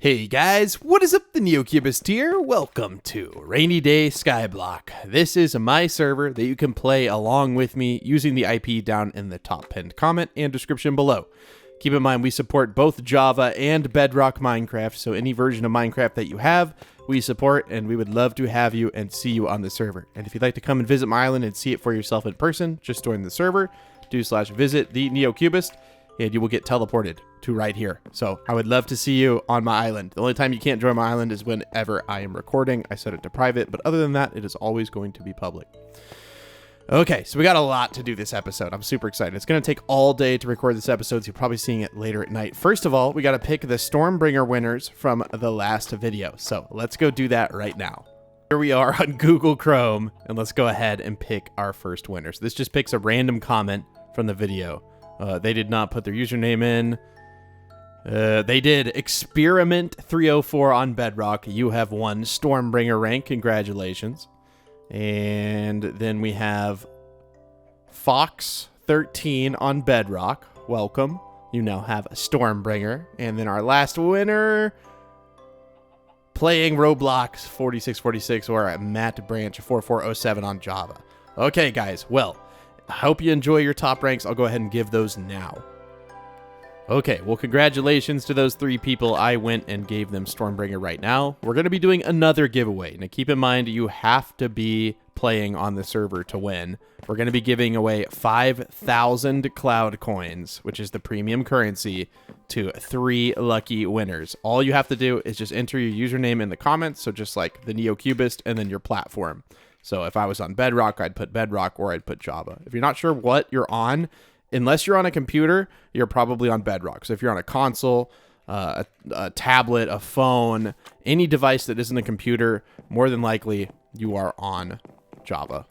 Hey guys, what is up? The NeoCubist here. Welcome to RainyDay Skyblock. This is my server that you can play along with me using the IP down in the top pinned comment and description below. Keep in mind we support both Java and Bedrock Minecraft, so any version of Minecraft that you have, we support, and we would love to have you and see you on the server. And if you'd like to come and visit my island and see it for yourself in person, just join the server, /visit the NeoCubist, and you will get teleported to right here. So I would love to see you on my island. The only time you can't join my island is whenever I am recording. I set it to private, but other than that, it is always going to be public. Okay, so we got a lot to do this episode. I'm super excited. It's going to take all day to record this episode, so you're probably seeing it later at night. First of all, we got to pick the Stormbringer winners from the last video. So let's go do that right now. Here we are on Google Chrome, and let's go ahead and pick our first winners. This just picks a random comment from the video. They did not put their username in. They did Experiment 304 on Bedrock. You have won Stormbringer rank. Congratulations. And then we have Fox 13 on Bedrock. Welcome. You now have a Stormbringer. And then our last winner, playing Roblox 4646 or Matt Branch 4407 on Java. Okay, guys. Well, I hope you enjoy your top ranks. I'll go ahead and give those now. Okay, well, congratulations to those three people. I went and gave them Stormbringer right now. We're going to be doing another giveaway. Now, keep in mind, you have to be playing on the server to win. We're going to be giving away 5,000 cloud coins, which is the premium currency, to 3 lucky winners. All you have to do is just enter your username in the comments, so just like the NeoCubist, and then your platform. So if I was on Bedrock, I'd put Bedrock or I'd put Java. If you're not sure what you're on, unless you're on a computer, you're probably on Bedrock. So if you're on a console, a tablet, a phone, any device that isn't a computer, more than likely you are on Java.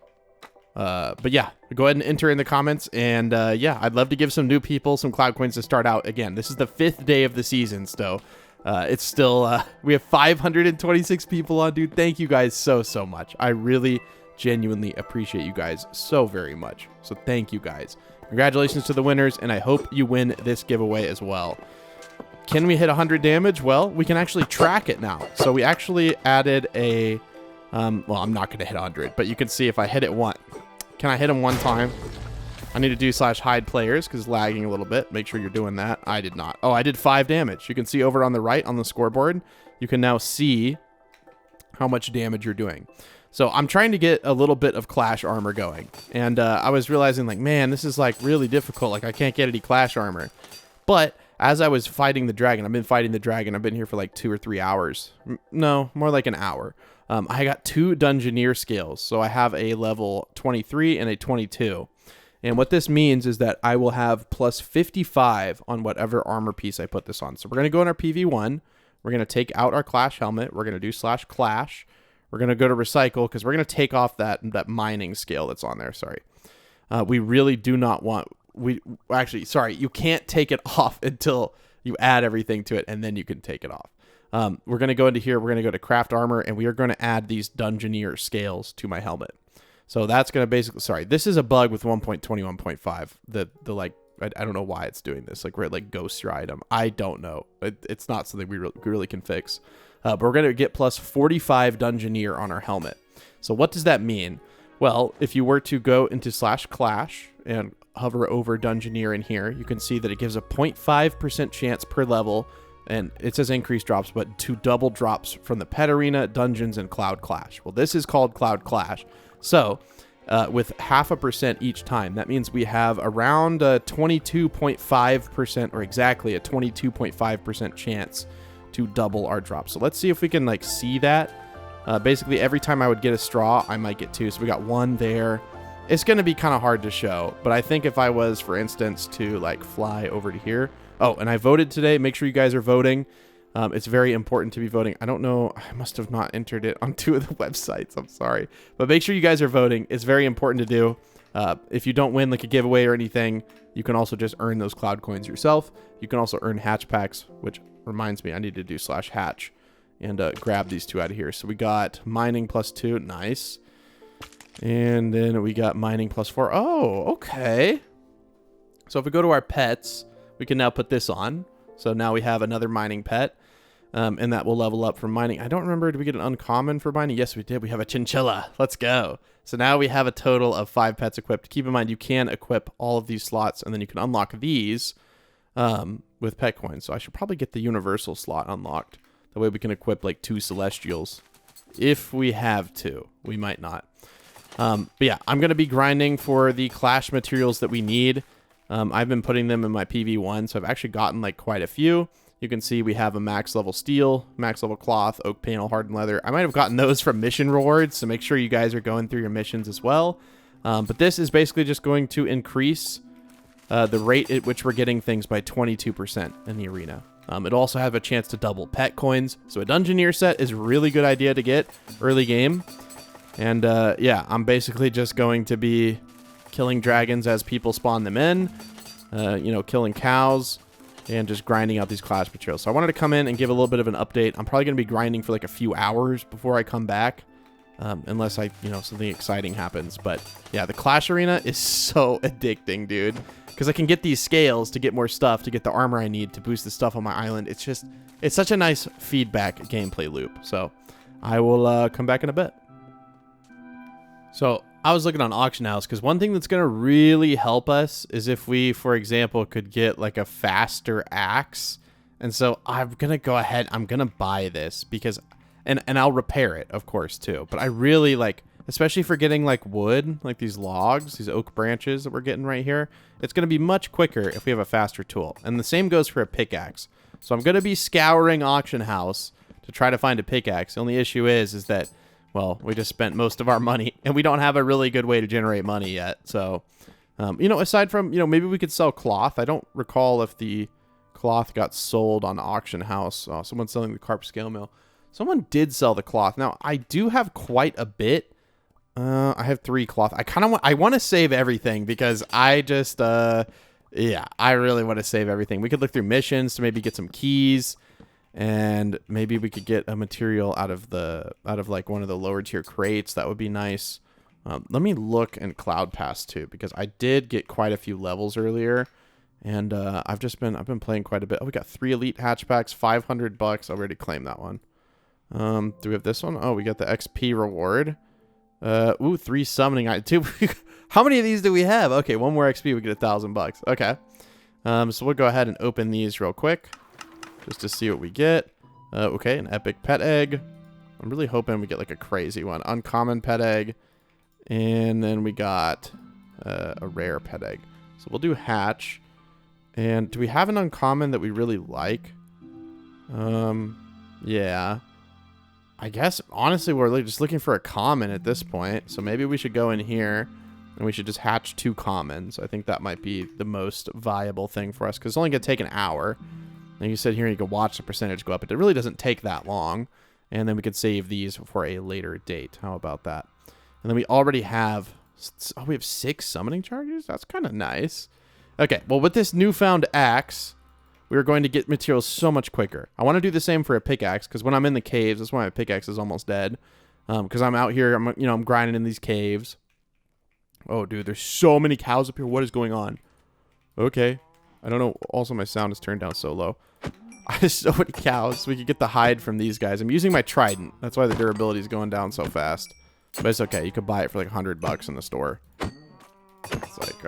But yeah, go ahead and enter in the comments. And yeah, I'd love to give some new people some cloud coins to start out. Again, this is the 5th day of the season, so it's still, we have 526 people on, dude. Thank you guys so much. I really genuinely appreciate you guys so very much. So thank you guys. Congratulations to the winners, and I hope you win this giveaway as well. Can we hit 100 damage? Well, we can actually track it now. So we actually added a, well, I'm not going to hit 100, but you can see if I hit it once. Can I hit him one time? I need to do /hide players because it's lagging a little bit. Make sure you're doing that. I did not. Oh, I did 5 damage. You can see over on the right on the scoreboard, you can now see how much damage you're doing. So I'm trying to get a little bit of Clash armor going. And I was realizing, like, man, this is, like, really difficult. Like, I can't get any Clash armor. But as I was fighting the dragon, I've been fighting the dragon. I've been here for, like, 2 or 3 hours. No, more like an hour. I got 2 Dungeoneer scales. So I have a level 23 and a 22. And what this means is that I will have plus 55 on whatever armor piece I put this on. So we're going to go in our PV1. We're going to take out our Clash helmet. We're going to do /clash. We're going to go to recycle because we're going to take off that mining scale that's on there. Sorry. We really do not want... Actually, sorry. You can't take it off until you add everything to it, and then you can take it off. We're going to go into here. We're going to go to craft armor, and we are going to add these Dungeoneer scales to my helmet. So that's going to basically... Sorry. This is a bug with 1.21.5. The like... I don't know why it's doing this. Like, where it, like, ghosts your item. I don't know. It's not something we really can fix. But we're going to get plus 45 Dungeoneer on our helmet. So what does that mean? Well, if you were to go into /clash and hover over Dungeoneer in here, you can see that it gives a 0.5% chance per level, and it says increased drops, but to double drops from the pet arena, dungeons, and Cloud Clash. Well, this is called Cloud Clash. So with 0.5% each time, that means we have around a 22.5%, or exactly a 22.5% chance to double our drop. So let's see if we can, like, see that. Basically, every time I would get a straw, I might get 2. So we got 1 there. It's going to be kind of hard to show, but I think if I was, for instance, to, like, fly over to here. Oh, and I voted today. Make sure you guys are voting. It's very important to be voting. I don't know. I must have not entered it on 2 of the websites. I'm sorry. But make sure you guys are voting. It's very important to do. If you don't win, like, a giveaway or anything, you can also just earn those cloud coins yourself. You can also earn hatch packs, which reminds me, I need to do /hatch and grab these 2 out of here. So we got mining +2. Nice. And then we got mining +4. Oh, okay. So if we go to our pets, we can now put this on. So now we have another mining pet. And that will level up from mining. I don't remember, did we get an uncommon for mining? Yes, we did. We have a chinchilla. Let's go. So now we have a total of 5 pets equipped. Keep in mind, you can equip all of these slots, and then you can unlock these with pet coins. So I should probably get the universal slot unlocked. That way we can equip like 2 celestials. If we have to. We might not. But yeah, I'm going to be grinding for the clash materials that we need. I've been putting them in my PV1, so I've actually gotten like quite a few. You can see we have a max level steel, max level cloth, oak panel, hardened leather. I might have gotten those from mission rewards, so make sure you guys are going through your missions as well. But this is basically just going to increase the rate at which we're getting things by 22% in the arena. It'll also have a chance to double pet coins, so a Dungeoneer set is a really good idea to get early game. And yeah, I'm basically just going to be killing dragons as people spawn them in, you know, killing cows, and just grinding out these clash materials. So I wanted to come in and give a little bit of an update. I'm probably going to be grinding for like a few hours before I come back, unless something exciting happens. But yeah, the clash arena is so addicting, dude, because I can get these scales to get more stuff, to get the armor I need to boost the stuff on my island. It's such a nice feedback gameplay loop. So I will come back in a bit. So I was looking on Auction House because one thing that's going to really help us is if we, for example, could get like a faster axe. And so I'm going to go ahead. I'm going to buy this because, and I'll repair it, of course, too. But I really like, especially for getting like wood, like these logs, these oak branches that we're getting right here. It's going to be much quicker if we have a faster tool. And the same goes for a pickaxe. So I'm going to be scouring Auction House to try to find a pickaxe. The only issue is that, well, we just spent most of our money, and we don't have a really good way to generate money yet. So, aside from, maybe we could sell cloth. I don't recall if the cloth got sold on Auction House. Oh, someone's selling the carp scale mill. Someone did sell the cloth. Now, I do have quite a bit. I have 3 cloth. I want to save everything because I just, yeah, I really want to save everything. We could look through missions to maybe get some keys. And maybe we could get a material out of like one of the lower tier crates. That would be nice. Let me look in Cloud Pass too, because I did get quite a few levels earlier, and I've been playing quite a bit. Oh, we got 3 elite hatchbacks, $500. I already claimed that one. Do we have this one? Oh, we got the XP reward. Ooh, 3 summoning. How many of these do we have? Okay, 1 more XP, we get $1,000. Okay. So we'll go ahead and open these real quick, just to see what we get. Okay, an epic pet egg. I'm really hoping we get like a crazy one. Uncommon pet egg. And then we got a rare pet egg. So we'll do hatch. And do we have an uncommon that we really like? Yeah. I guess, honestly, we're just looking for a common at this point. So maybe we should go in here and we should just hatch 2 commons. I think that might be the most viable thing for us, because it's only going to take an hour. And you sit here and you can watch the percentage go up. It really doesn't take that long. And then we could save these for a later date. How about that? And then we already have, oh, we have 6 summoning charges? That's kind of nice. Okay, well, with this newfound axe, we're going to get materials so much quicker. I want to do the same for a pickaxe, because when I'm in the caves, that's why my pickaxe is almost dead. Because I'm out here, I'm grinding in these caves. Oh, dude, there's so many cows up here. What is going on? Okay. I don't know. Also, my sound is turned down so low. I have so many cows. We could get the hide from these guys. I'm using my trident. That's why the durability is going down so fast. But it's okay. You could buy it for like $100 in the store. It's like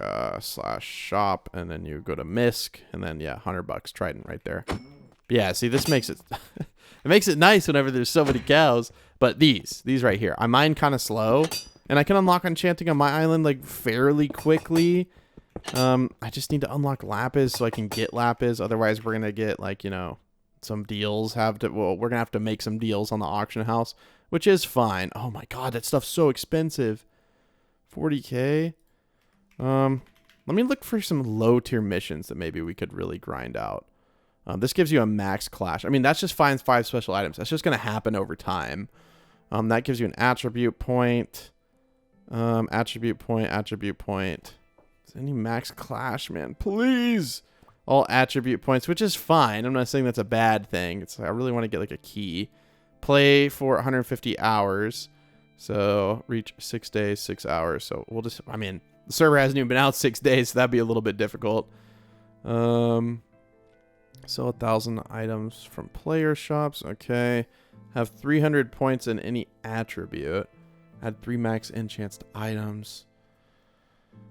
/shop, and then you go to Misk, and then yeah, $100 trident right there. But yeah, see, this makes it it makes it nice whenever there's so many cows. But these right here, I mine kind of slow, and I can unlock enchanting on my island like fairly quickly. I just need to unlock lapis so I can get lapis. Otherwise, we're gonna get like, some deals. We're gonna have to make some deals on the auction house, which is fine. Oh my god, that stuff's so expensive. 40k. Let me look for some low tier missions that maybe we could really grind out. This gives you a max clash. I mean, that's just finds 5 special items. That's just gonna happen over time. That gives you an attribute point. Attribute point. Any max clash, man, please. All attribute points, which is fine. I'm not saying that's a bad thing. I really want to get like a key. Play for 150 hours. So reach 6 days, 6 hours. So we'll just, the server hasn't even been out 6 days, so that'd be a little bit difficult. Sell 1,000 items from player shops. Okay. Have 300 points in any attribute. Add 3 max enchants to items.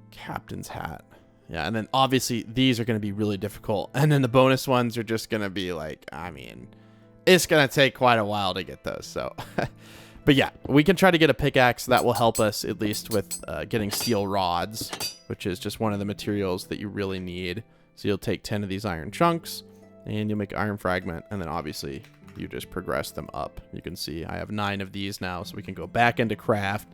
Captain's hat. Yeah, and then obviously these are going to be really difficult. And then the bonus ones are just going to be like, I mean, it's going to take quite a while to get those. So, but yeah, we can try to get a pickaxe. That will help us at least with getting steel rods, which is just one of the materials that you really need. So you'll take 10 of these iron chunks and you'll make an iron fragment. And then obviously you just progress them up. You can see I have 9 of these now, so we can go back into craft.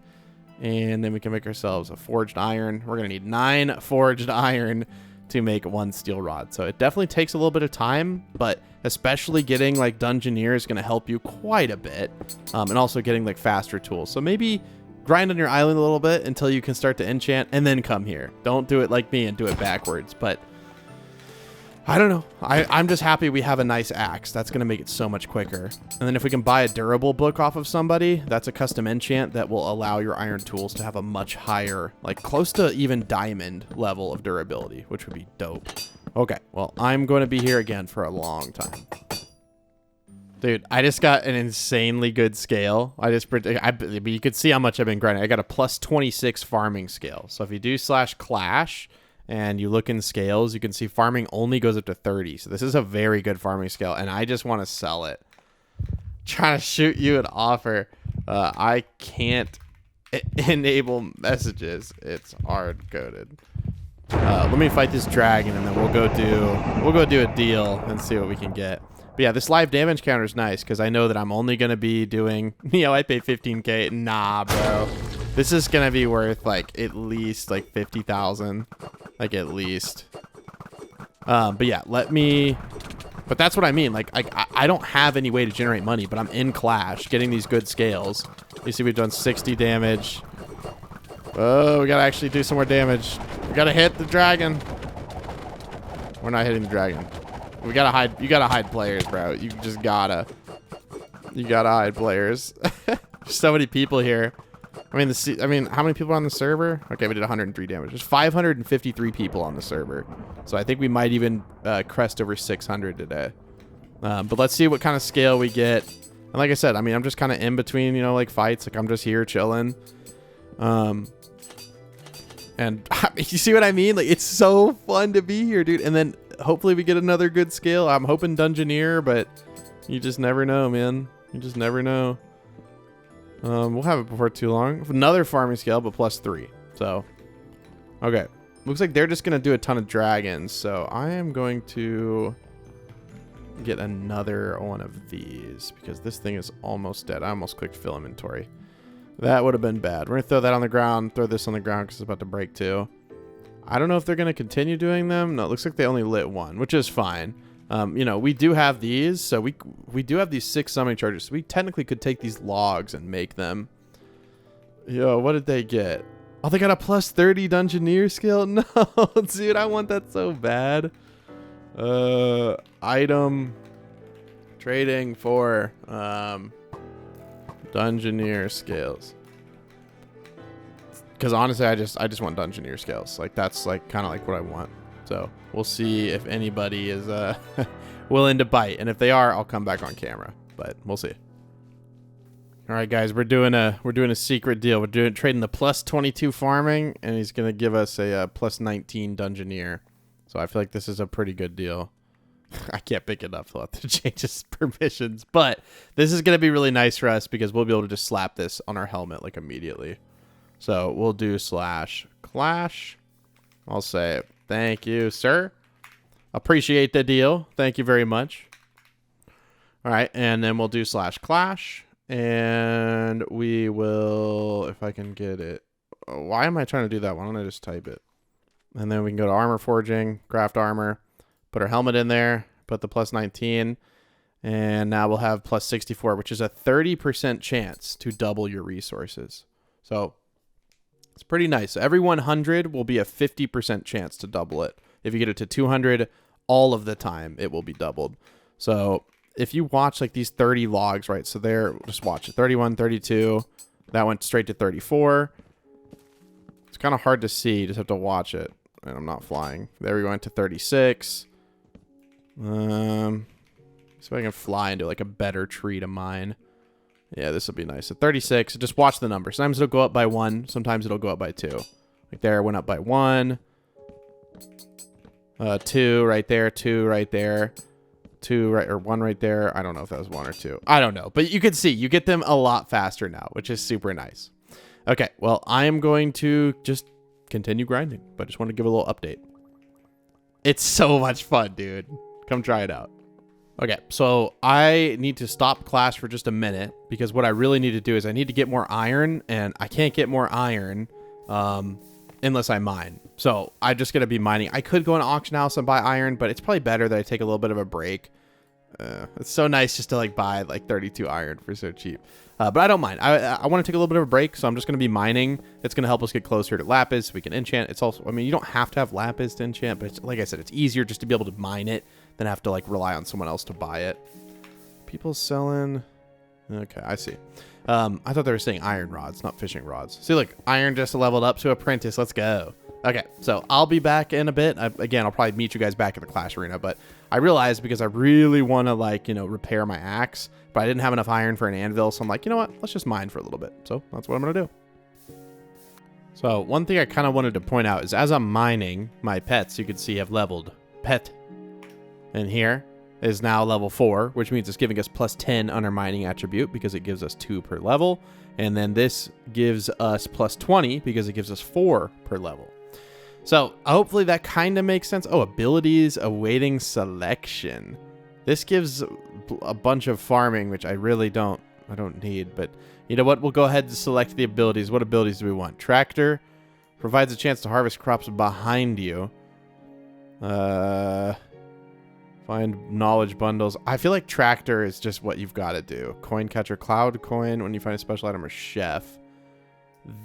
And then we can make ourselves a forged iron. We're going to need 9 forged iron to make 1 steel rod. So it definitely takes a little bit of time, but especially getting like Dungeoneer is going to help you quite a bit. And also getting like faster tools. So maybe grind on your island a little bit until you can start to enchant and then come here. Don't do it like me and do it backwards. But I don't know. I'm just happy we have a nice axe. That's going to make it so much quicker. And then if we can buy a durable book off of somebody, that's a custom enchant that will allow your iron tools to have a much higher, like close to even diamond level of durability, which would be dope. Okay, well, I'm going to be here again for a long time. Dude, I just got an insanely good scale. You could see how much I've been grinding. I got a plus 26 farming scale. So if you do /clash... and you look in scales, you can see farming only goes up to 30. So this is a very good farming scale, and I just want to sell it. Trying to shoot you an offer. I can't enable messages. It's hard coded. Let me fight this dragon, and then we'll go do a deal and see what we can get. But yeah, this live damage counter is nice because I know that I'm only gonna be doing. I pay 15K. Nah, bro. This is gonna be worth like at least like 50,000. Like at least. But yeah, but that's what I mean. Like I don't have any way to generate money, but I'm in Clash getting these good scales. You see we've done 60 damage. Oh, we gotta actually do some more damage. We gotta hit the dragon. We're not hitting the dragon. We gotta hide. You gotta hide players, bro. You just gotta. You gotta hide players. There's so many people here. I mean, how many people are on the server? Okay, we did 103 damage. There's 553 people on the server. So I think we might even crest over 600 today. But let's see what kind of scale we get. And like I said, I mean, I'm just kind of in between, like fights. Like I'm just here chilling. And you see what I mean? Like it's so fun to be here, dude. And then hopefully we get another good scale. I'm hoping Dungeoneer, but you just never know, man. You just never know. We'll have it before too long. Another farming scale, but plus 3. So, okay. Looks like they're just going to do a ton of dragons. So, I am going to get another one of these because this thing is almost dead. I almost clicked fill inventory. That would have been bad. We're going to throw that on the ground, throw this on the ground because it's about to break too. I don't know if they're going to continue doing them. No, it looks like they only lit 1, which is fine. We do have these, so we do have these 6 summoning charges. So we technically could take these logs and make them. Yo, what did they get? Oh, they got a plus 30 Dungeoneer skill? No, dude, I want that so bad. Item trading for Dungeoneer scales. Because honestly, I just want Dungeoneer scales. Like that's like kind of like what I want. So we'll see if anybody is willing to bite, and if they are, I'll come back on camera. But we'll see. All right, guys, we're doing a secret deal. We're trading the plus 22 farming, and he's gonna give us a plus 19 Dungeoneer. So I feel like this is a pretty good deal. I can't pick it up. He'll have to change his permissions, but this is gonna be really nice for us because we'll be able to just slap this on our helmet like immediately. So we'll do /clash. I'll say thank you, sir. Appreciate the deal. Thank you very much. All right, and then we'll do /clash, and we will, if I can get it. Why am I trying to do that? Why don't I just type it? And then we can go to armor forging, craft armor, put our helmet in there, put the plus 19, and now we'll have plus 64, which is a 30% chance to double your resources. So it's pretty nice. So every 100 will be a 50% chance to double it. If you get it to 200, all of the time it will be doubled. So if you watch like these 30 logs, right? So there, just watch it. 31, 32. That went straight to 34. It's kind of hard to see. You just have to watch it. And I'm not flying. There we go into 36. See if I can fly into like a better tree to mine. Yeah, this will be nice. At 36, just watch the number. Sometimes it'll go up by 1. Sometimes it'll go up by 2. Like there, it went up by 1. 2 right there. 2 right there. 2 right, or 1 right there. I don't know if that was 1 or 2. I don't know. But you can see, you get them a lot faster now, which is super nice. Okay, well, I am going to just continue grinding. But I just want to give a little update. It's so much fun, dude. Come try it out. Okay, so I need to stop Clash for just a minute because what I really need to do is I need to get more iron, and I can't get more iron unless I mine. So I'm just going to be mining. I could go in an auction house and buy iron, but it's probably better that I take a little bit of a break. It's so nice just to like buy like 32 iron for so cheap. But I don't mind. I want to take a little bit of a break, so I'm just going to be mining. It's going to help us get closer to lapis so we can enchant. It's also, I mean, you don't have to have lapis to enchant, but it's, like I said, it's easier just to be able to mine it than have to like rely on someone else to buy it. People selling. Okay, I see. I thought they were saying iron rods, not fishing rods. See, look, iron just leveled up to apprentice. Let's go. Okay, so I'll be back in a bit. Again, I'll probably meet you guys back at the Clash Arena, but I realized because I really want to, like, you know, repair my axe, but I didn't have enough iron for an anvil, so I'm like, you know what? Let's just mine for a little bit. So that's what I'm going to do. So one thing I kind of wanted to point out is as I'm mining, my pets, you can see, have leveled. Pet in here is now level 4, which means it's giving us plus 10 on our mining attribute because it gives us 2 per level. And then this gives us plus 20 because it gives us 4 per level. So hopefully that kind of makes sense. Oh, abilities awaiting selection. This gives a bunch of farming, which I really don't need. But you know what? We'll go ahead and select the abilities. What abilities do we want? Tractor provides a chance to harvest crops behind you. Find knowledge bundles. I feel like tractor is just what you've got to do. Coin catcher, cloud coin when you find a special item, or chef.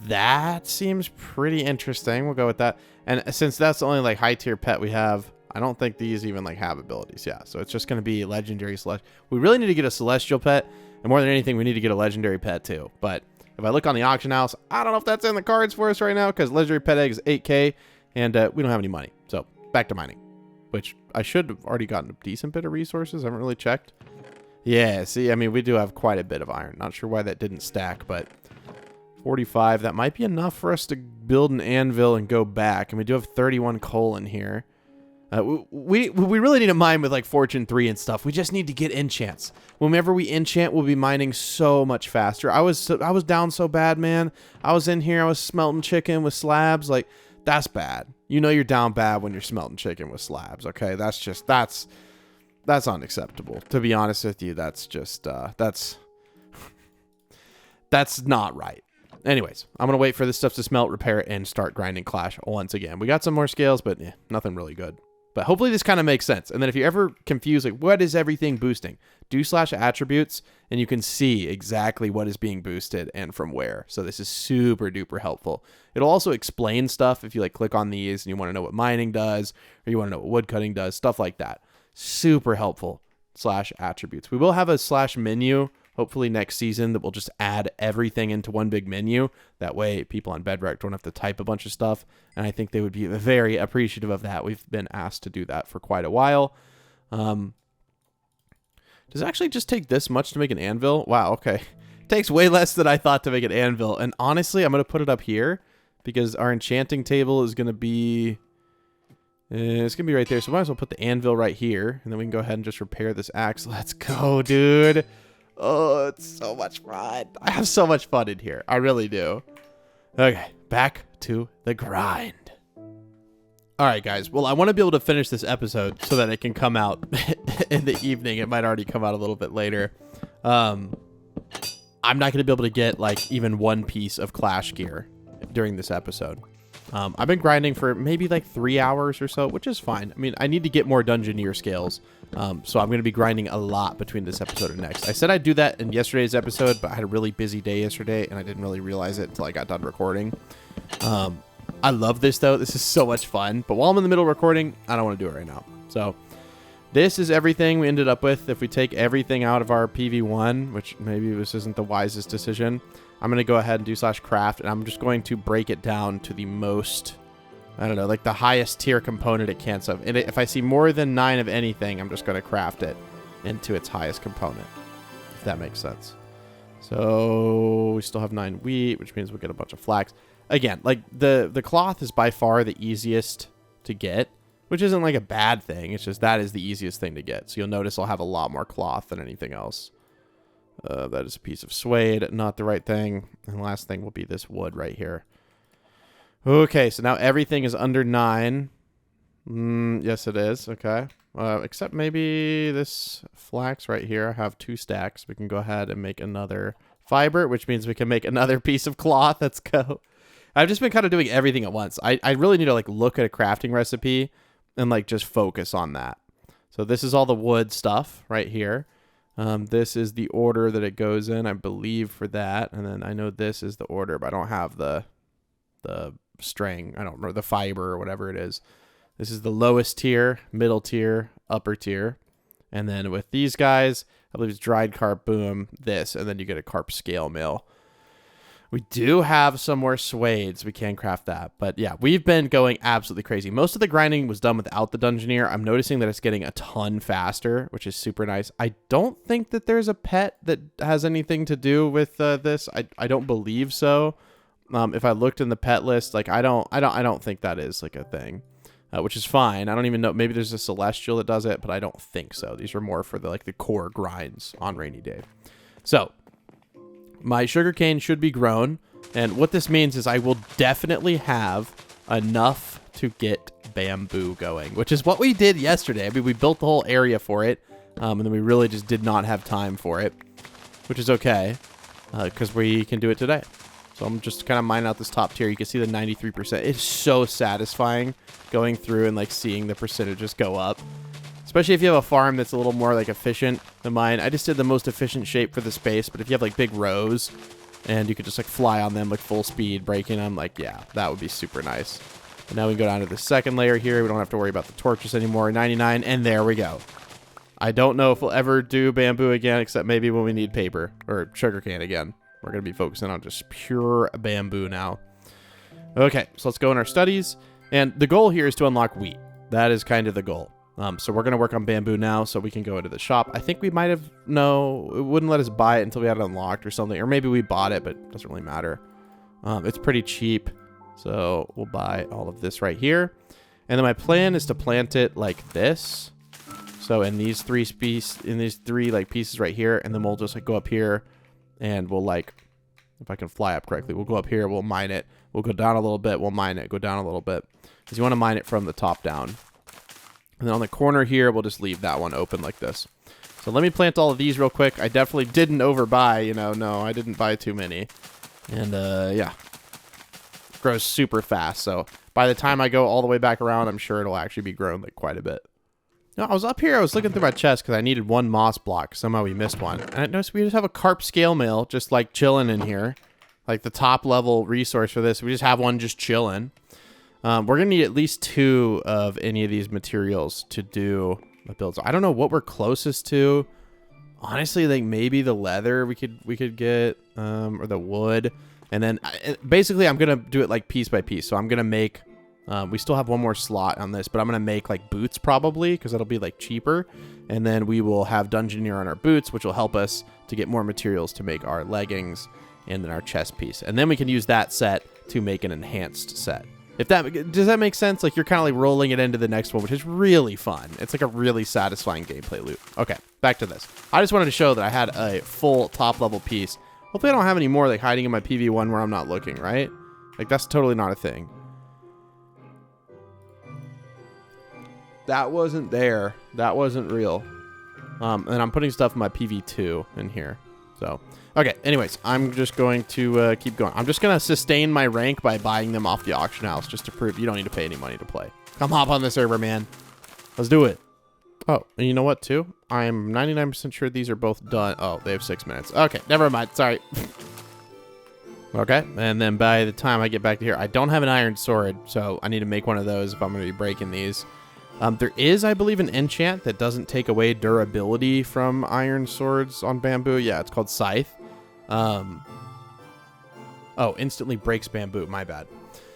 That seems pretty interesting. We'll go with that. And since that's the only like high tier pet we have, I don't think these even like have abilities. Yeah, so it's just going to be legendary celestial. We really need to get a celestial pet, and more than anything, we need to get a legendary pet too. But if I look on the auction house, I don't know if that's in the cards for us right now because legendary pet egg is 8K, and we don't have any money. So back to mining, which I should have already gotten a decent bit of resources. I haven't really checked. Yeah, see, I mean, we do have quite a bit of iron. Not sure why that didn't stack, but 45, that might be enough for us to build an anvil and go back. And we do have 31 coal in here. We really need to mine with like fortune 3 and stuff. We just need to get enchants. Whenever we enchant, we'll be mining so much faster. I was down so bad, man. I was in here, I was smelting chicken with slabs. Like, that's bad. You know you're down bad when you're smelting chicken with slabs, okay? That's unacceptable. To be honest with you, that's just that's not right. Anyways, I'm going to wait for this stuff to smelt, repair it, and start grinding Clash once again. We got some more scales, but nothing really good. But hopefully this kind of makes sense. And then if you're ever confused, like, what is everything boosting? Do /attributes, and you can see exactly what is being boosted and from where. So this is super duper helpful. It'll also explain stuff if you like click on these and you want to know what mining does, or you want to know what wood cutting does, stuff like that. Super helpful. /attributes. We will have a /menu hopefully next season that will just add everything into one big menu. That way people on Bedrock don't have to type a bunch of stuff. And I think they would be very appreciative of that. We've been asked to do that for quite a while. Does it actually just take this much to make an anvil? Wow, okay. It takes way less than I thought to make an anvil. And honestly, I'm going to put it up here because our enchanting table is going to be... it's going to be right there. So we might as well put the anvil right here. And then we can go ahead and just repair this axe. Let's go, dude. Oh, it's so much fun. I have so much fun in here. I really do. Okay, back to the grind. All right, guys. Well, I want to be able to finish this episode so that it can come out in the evening. It might already come out a little bit later. I'm not going to be able to get like even one piece of Clash gear during this episode. I've been grinding for maybe like 3 hours or so, which is fine. I mean, I need to get more Dungeoneer scales. So I'm going to be grinding a lot between this episode and next. I said I'd do that in yesterday's episode, but I had a really busy day yesterday, and I didn't really realize it until I got done recording. I love this, though. This is so much fun. But while I'm in the middle of recording, I don't want to do it right now. So this is everything we ended up with. If we take everything out of our PV1, which maybe this isn't the wisest decision, I'm going to go ahead and do /craft, and I'm just going to break it down to the most I don't know, like the highest tier component it can. So if I see more than 9 of anything, I'm just going to craft it into its highest component, if that makes sense. So we still have 9 wheat, which means we'll get a bunch of flax. Again, like the cloth is by far the easiest to get, which isn't like a bad thing. It's just that is the easiest thing to get. So you'll notice I'll have a lot more cloth than anything else. That is a piece of suede, not the right thing. And the last thing will be this wood right here. Okay, so now everything is under 9. Yes, it is. Okay. Except maybe this flax right here. I have 2 stacks. We can go ahead and make another fiber, which means we can make another piece of cloth. Let's go. I've just been kind of doing everything at once. I really need to like look at a crafting recipe and like just focus on that. So this is all the wood stuff right here. This is the order that it goes in, I believe, for that. And then I know this is the order, but I don't have the string. I don't remember the fiber or whatever it is. This is the lowest tier, middle tier, upper tier. And then with these guys, I believe it's dried carp, boom, this, and then you get a carp scale mill. We do have some more suede, we can craft that. But yeah, we've been going absolutely crazy. Most of the grinding was done without the Dungeoneer. I'm noticing that it's getting a ton faster, which is super nice. I don't think that there's a pet that has anything to do with this. I don't believe so. If I looked in the pet list, like I don't think that is like a thing, which is fine. I don't even know. Maybe there's a celestial that does it, but I don't think so. These are more for the core grinds on rainy day. So my sugarcane should be grown, and what this means is I will definitely have enough to get bamboo going, which is what we did yesterday. I mean, we built the whole area for it, and then we really just did not have time for it, which is okay, because we can do it today. So I'm just kind of mining out this top tier. You can see the 93%. It's so satisfying going through and like seeing the percentages go up. Especially if you have a farm that's a little more like efficient than mine. I just did the most efficient shape for the space, but if you have like big rows and you could just like fly on them like full speed, breaking them, like yeah, that would be super nice. And now we can go down to the second layer here. We don't have to worry about the torches anymore. 99, and there we go. I don't know if we'll ever do bamboo again, except maybe when we need paper or sugarcane again. We're going to be focusing on just pure bamboo now. Okay, so let's go in our studies. And the goal here is to unlock wheat. That is kind of the goal. So we're going to work on bamboo now so we can go into the shop. I think we might have... No, it wouldn't let us buy it until we had it unlocked or something. Or maybe we bought it, but it doesn't really matter. It's pretty cheap. So we'll buy all of this right here. And then my plan is to plant it like this. So in these three like pieces right here. And then we'll just like go up here. And we'll like... If I can fly up correctly, we'll go up here. We'll mine it. We'll go down a little bit. We'll mine it. Go down a little bit. Because you want to mine it from the top down. And then on the corner here, we'll just leave that one open like this. So let me plant all of these real quick. I definitely didn't overbuy, you know. No, I didn't buy too many. And, yeah. It grows super fast. So by the time I go all the way back around, I'm sure it'll actually be grown like quite a bit. No, I was up here. I was looking through my chest because I needed 1 moss block. Somehow we missed one. And I noticed we just have a carp scale mill just like chilling in here. Like the top level resource for this. We just have one just chilling. We're going to need at least 2 of any of these materials to do a build. So I don't know what we're closest to. Honestly, like maybe the leather we could get, or the wood. And then basically I'm going to do it like piece by piece. So I'm going to make, we still have 1 more slot on this, but I'm going to make like boots probably because that'll be like cheaper. And then we will have Dungeoneer on our boots, which will help us to get more materials to make our leggings and then our chest piece. And then we can use that set to make an enhanced set. Does that make sense? Like you're kind of like rolling it into the next one, which is really fun. It's like a really satisfying gameplay loop. Okay, back to this. I just wanted to show that I had a full top level piece. Hopefully I don't have any more like hiding in my PV1 where I'm not looking, right? Like that's totally not a thing. That wasn't there. That wasn't real. And I'm putting stuff in my PV2 in here. So, okay. Anyways, I'm just going to keep going. I'm just going to sustain my rank by buying them off the auction house just to prove you don't need to pay any money to play. Come hop on the server, man. Let's do it. Oh, and you know what, too? I'm 99% sure these are both done. Oh, they have 6 minutes. Okay, never mind. Sorry. Okay, and then by the time I get back to here, I don't have an iron sword, so I need to make one of those if I'm going to be breaking these. There is, I believe, an enchant that doesn't take away durability from iron swords on bamboo. Yeah, it's called Scythe. Oh, instantly breaks bamboo. My bad.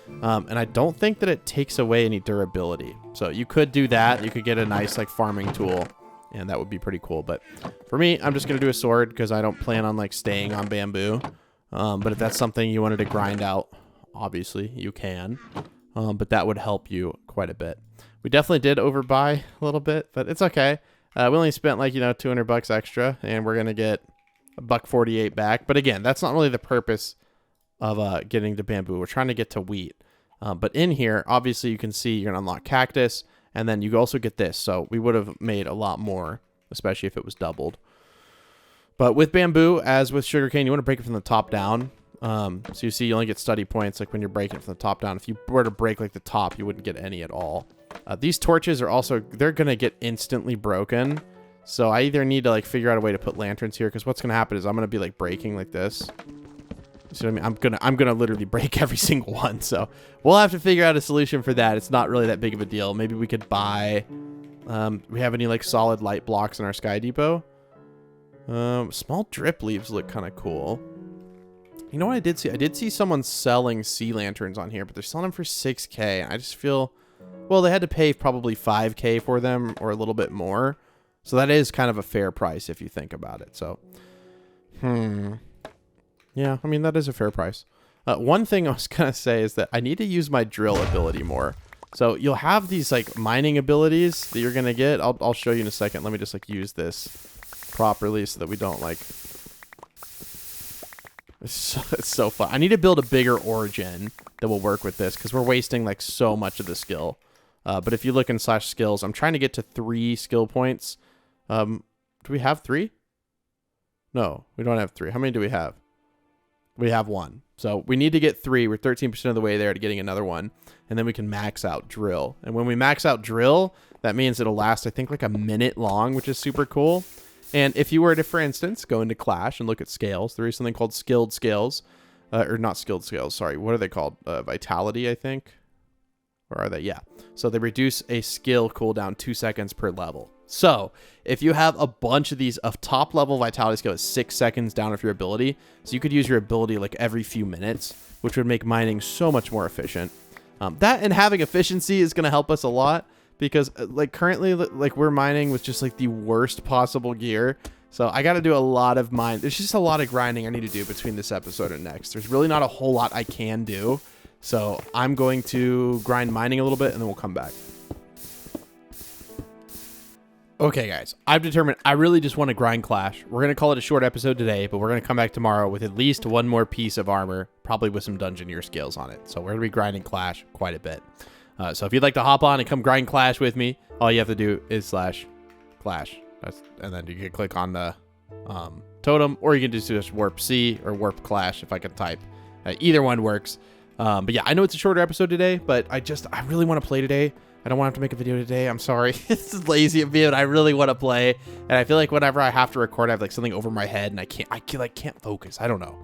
And I don't think that it takes away any durability. So you could do that. You could get a nice like farming tool, and that would be pretty cool. But for me, I'm just going to do a sword because I don't plan on like staying on bamboo. But if that's something you wanted to grind out, obviously you can. But that would help you quite a bit. We definitely did overbuy a little bit, but it's okay. We only spent like, you know, $200 extra, and we're going to get $1.48 back. But again, that's not really the purpose of getting to bamboo. We're trying to get to wheat. But in here, obviously you can see you're going to unlock cactus, and then you also get this. So we would have made a lot more, especially if it was doubled. But with bamboo, as with sugarcane, you want to break it from the top down. So you see you only get study points like when you're breaking it from the top down. If you were to break like the top, you wouldn't get any at all. These torches are also, they're going to get instantly broken. So I either need to like figure out a way to put lanterns here, because what's going to happen is I'm going to be like breaking like this. So I mean, I'm gonna literally break every single one. So we'll have to figure out a solution for that. It's not really that big of a deal. Maybe we could buy. We have any like solid light blocks in our sky depot? Small drip leaves look kind of cool. You know what I did see? I did see someone selling sea lanterns on here, but they're selling them for 6K. I just feel, well, they had to pay probably 5K for them or a little bit more. So that is kind of a fair price if you think about it. So, yeah, I mean, that is a fair price. One thing I was going to say is that I need to use my drill ability more. So you'll have these like mining abilities that you're going to get. I'll show you in a second. Let me just like use this properly so that we don't like... It's so fun. I need to build a bigger origin that will work with this because we're wasting like so much of the skill. But if you look in /skills, I'm trying to get to 3 skill points. Do we have 3? No, we don't have 3. How many do we have? We have 1. So we need to get 3. We're 13% of the way there to getting another one. And then we can max out drill. And when we max out drill, that means it'll last, I think, like a minute long, which is super cool. And if you were to, for instance, go into Clash and look at scales, there is something called skilled scales. Or not skilled scales, sorry. What are they called? Vitality, I think. Or are they? Yeah. So they reduce a skill cooldown 2 seconds per level. So if you have a bunch of these, a top level vitality skill is 6 seconds down of your ability. So you could use your ability like every few minutes, which would make mining so much more efficient. That and having efficiency is going to help us a lot because like currently, like we're mining with just like the worst possible gear. So I got to do a lot of mine. There's just a lot of grinding I need to do between this episode and next. There's really not a whole lot I can do. So I'm going to grind mining a little bit and then we'll come back. Okay, guys, I've determined I really just want to grind Clash. We're going to call it a short episode today, but we're going to come back tomorrow with at least one more piece of armor, probably with some Dungeoneer skills on it. So we're going to be grinding Clash quite a bit. So if you'd like to hop on and come grind Clash with me, all you have to do is /Clash. And then you can click on the totem, or you can just warp C or warp Clash if I can type. Either one works. But yeah, I know it's a shorter episode today, but I really want to play today. I don't want to have to make a video today. I'm sorry. It's lazy of me, but I really want to play. And I feel like whenever I have to record, I have like something over my head and I can't focus. I don't know.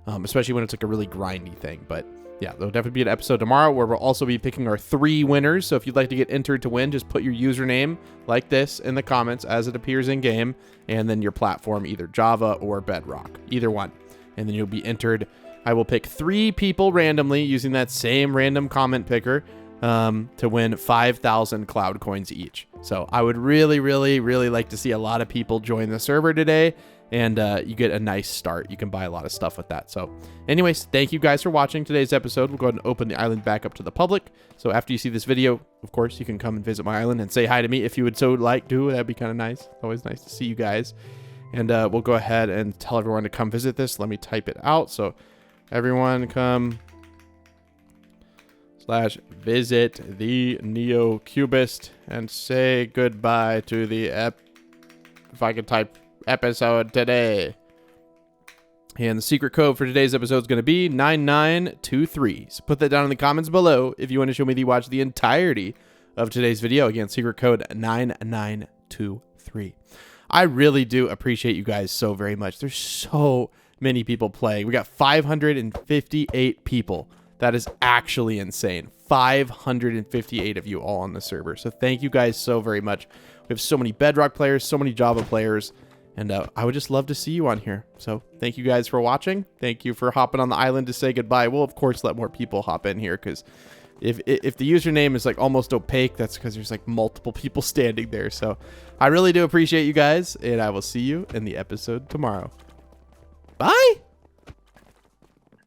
Especially when it's like a really grindy thing. But yeah, there'll definitely be an episode tomorrow where we'll also be picking our 3 winners. So if you'd like to get entered to win, just put your username like this in the comments as it appears in game. And then your platform, either Java or Bedrock, either one. And then you'll be entered. I will pick 3 people randomly using that same random comment picker to win 5,000 cloud coins each. So I would really, really, really like to see a lot of people join the server today, and you get a nice start. You can buy a lot of stuff with that. So anyways, thank you guys for watching today's episode. We'll go ahead and open the island back up to the public. So after you see this video, of course, you can come and visit my island and say hi to me if you would so like to. That'd be kind of nice. Always nice to see you guys. And we'll go ahead and tell everyone to come visit this. Let me type it out. So everyone come /visit the NeoCubist and say goodbye to the if I could type episode today. And the secret code for today's episode is going to be 9923. So put that down in the comments below if you want to show me the entirety of today's video. Again, secret code 9923. I really do appreciate you guys so very much. There's so many people playing. We got 558 people. That is actually insane. 558 of you all on the server. So thank you guys so very much. We have so many Bedrock players, so many Java players, And I would just love to see you on here. So thank you guys for watching. Thank you for hopping on the island to say goodbye. We'll, of course, let more people hop in here because if the username is like almost opaque, that's because there's like multiple people standing there. So I really do appreciate you guys, and I will see you in the episode tomorrow. Bye.